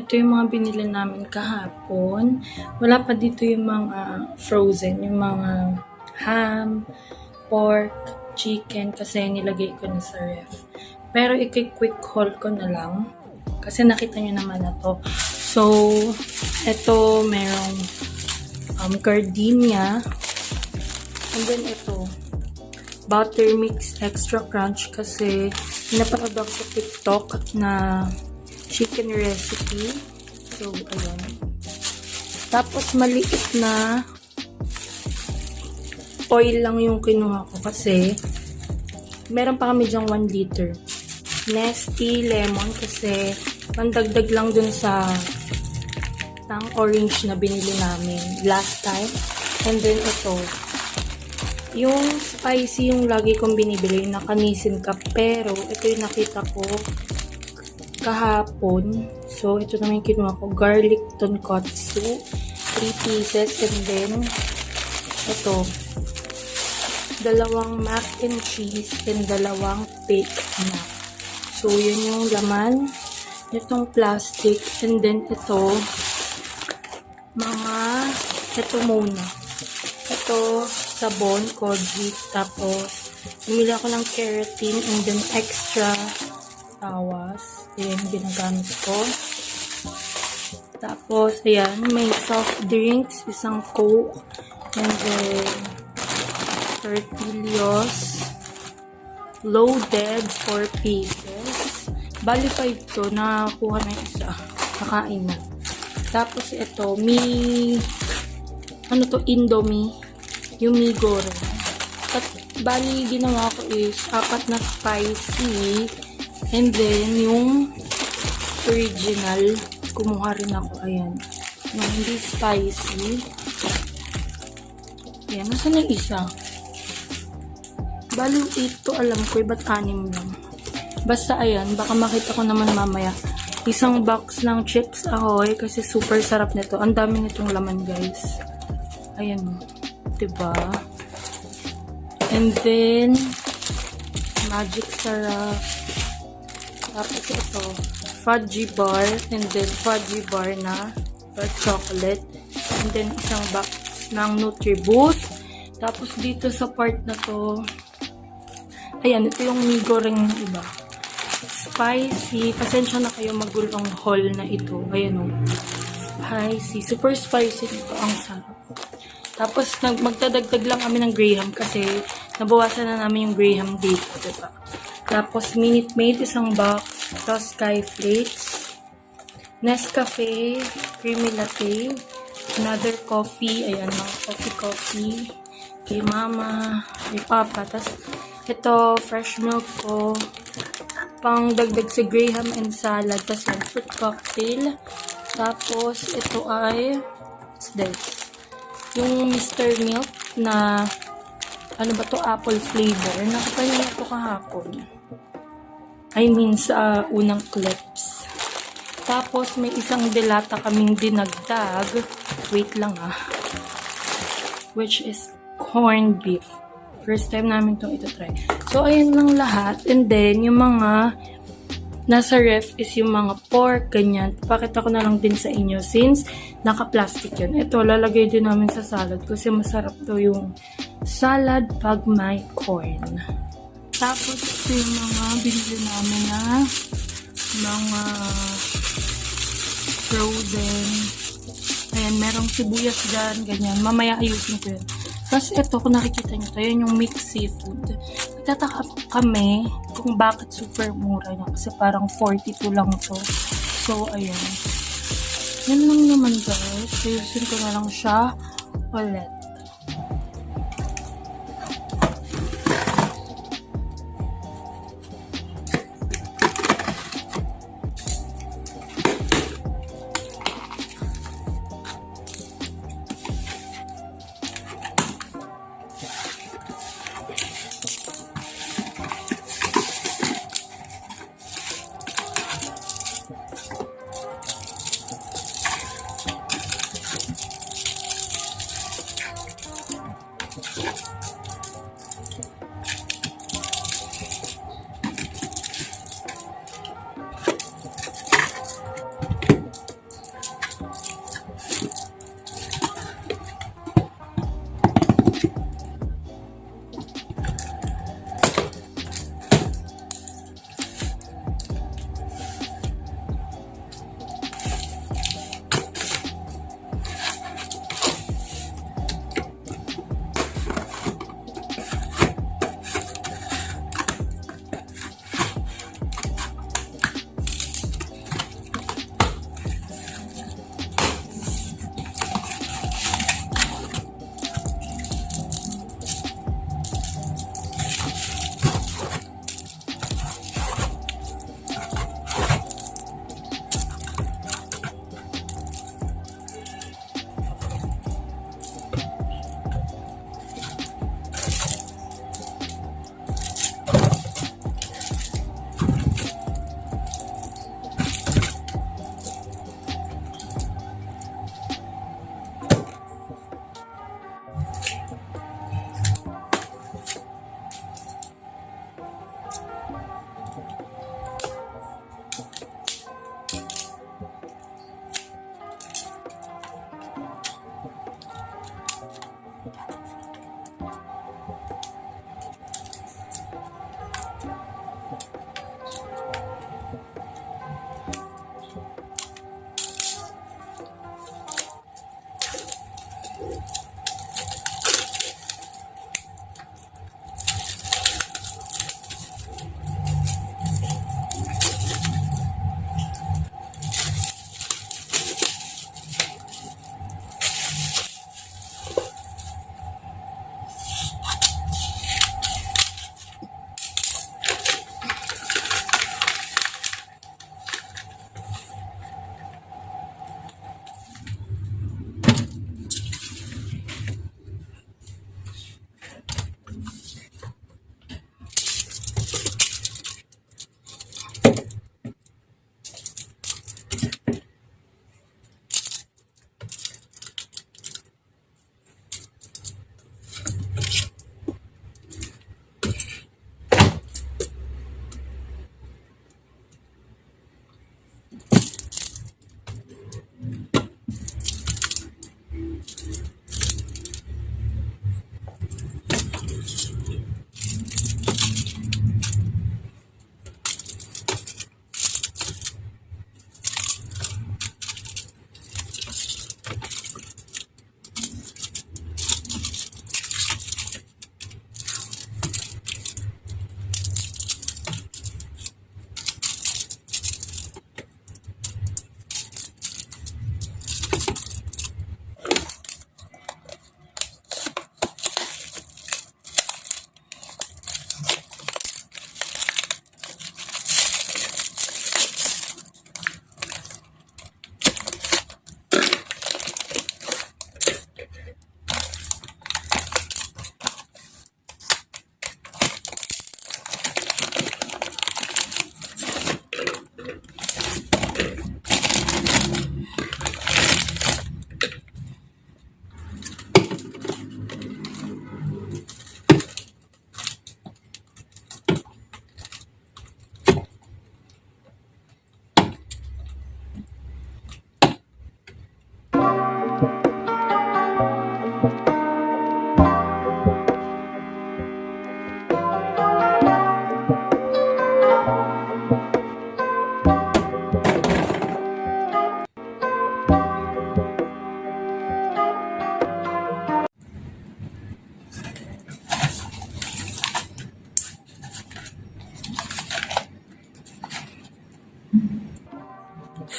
ito yung mga binili namin kahapon. Wala pa dito yung mga frozen, yung mga ham, pork, chicken, kasi nilagay ko na sa ref. Pero quick haul ko na lang, kasi nakita nyo naman na to. So, ito merong gardenia, and then ito, butter mix extra crunch, kasi napanood ako sa TikTok na chicken recipe. So, ayun. Tapos, maliit na oil lang yung kinuha ko kasi meron pa kami dyang 1 liter. Nesty lemon kasi mandagdag lang dun sa tang orange na binili namin last time. And then, ito. Yung spicy yung lagi kong binibili, yung nakanisin ka. Pero, ito yung nakita ko kahapon. So, ito naman yung kinuha ko. Garlic tonkatsu. 3 pieces. And then, ito. 2 mac and cheese and 2 baked na. So, yun yung laman. Itong plastic. And then, ito. Ito muna. Ito, sabon, kojic. Tapos, bumili ako ng keratin and then extra tawas. Ayan, ginagamit ko. Tapos, ayan, may soft drinks, isang Coke, and then, tortillas, loaded 4 pieces. Bali 5 to, nakakuha na isa. Nakain na. Tapos, ito, Indomie. Yung mi goreng. At, bali, ginawa ko is 4 na spicy. And then, yung original, kumuha rin ako. Ayan. Yung hindi spicy. Ayan. Nasaan na isa? Bali, 8 to alam ko. Ba't 6 lang? Basta, ayan. Baka makita ko naman mamaya. Isang box ng chips ahoy. Kasi super sarap nito. Ang dami nitong laman, guys. Ayan. Diba? And then, magic sarap. Tapos ito, fudgy bar, and then fudgy bar na dark chocolate, and then isang box ng Nutriboost. Tapos dito sa part na to, ayan, ito yung mi goreng iba. Spicy, pasensya na kayo magulong haul na ito. Ayan o, spicy, super spicy nito, ang sarap. Tapos magdadagdag lang kami ng Graham kasi nabawasan na namin yung Graham dito, diba? Tapos, Minute Maid, isang box. Tapos, Sky Flakes. Nescafe. Creamy Latte. Another coffee. Ayan, mga coffee. Kay mama. Kay papa. Tapos, ito, fresh milk ko. Pang dagdag sa Graham and salad. Tapos, yung fruit cocktail. Tapos, ito ay, what's this? Yung Mr. Milk na, ano ba to, apple flavor. Nakapanin ito kahapon. I mean, sa unang clips. Tapos, may isang delata kaming dinagdag. Wait lang which is corned beef. First time namin itong ito-try. So, ayun lang lahat. And then, yung mga nasa ref is yung mga pork, ganyan. Pakita ko na lang din sa inyo since naka-plastic yun. Ito, lalagay din namin sa salad kasi masarap to yung salad pag may corn. Tapos, ito yung mga binili namin na mga frozen. Ayan, merong sibuyas dyan, ganyan. Mamaya ayusin ko yun. Tapos, ito, kung nakikita nyo to, yun yung mixed seafood. Nagtataka kami kung bakit super mura na. Kasi parang 42 lang to. So, ayan. Yan lang naman, guys. Ayusin ko na lang siya ulit.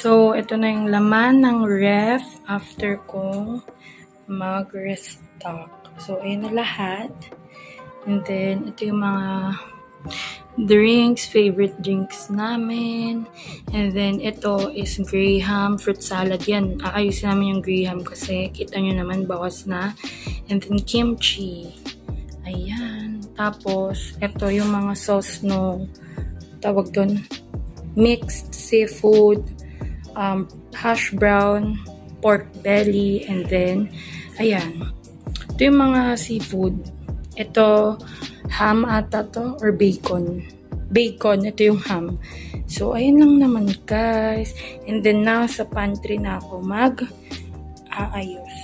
So, ito na yung laman ng ref after kong mag-restock. So, ayun na lahat. And then, ito yung mga favorite drinks namin. And then, ito is graham fruit salad. Yan, aayusin namin yung graham kasi kita nyo naman, bawas na. And then, kimchi. Ayan. Tapos, ito yung mga sauce no, tawag doon, mixed seafood, hash brown, pork belly, and then, ayan. Ito yung mga seafood. Ito, ham ata to, or bacon. Bacon, ito yung ham. So, ayun lang naman, guys. And then, now, sa pantry na ako mag-aayos.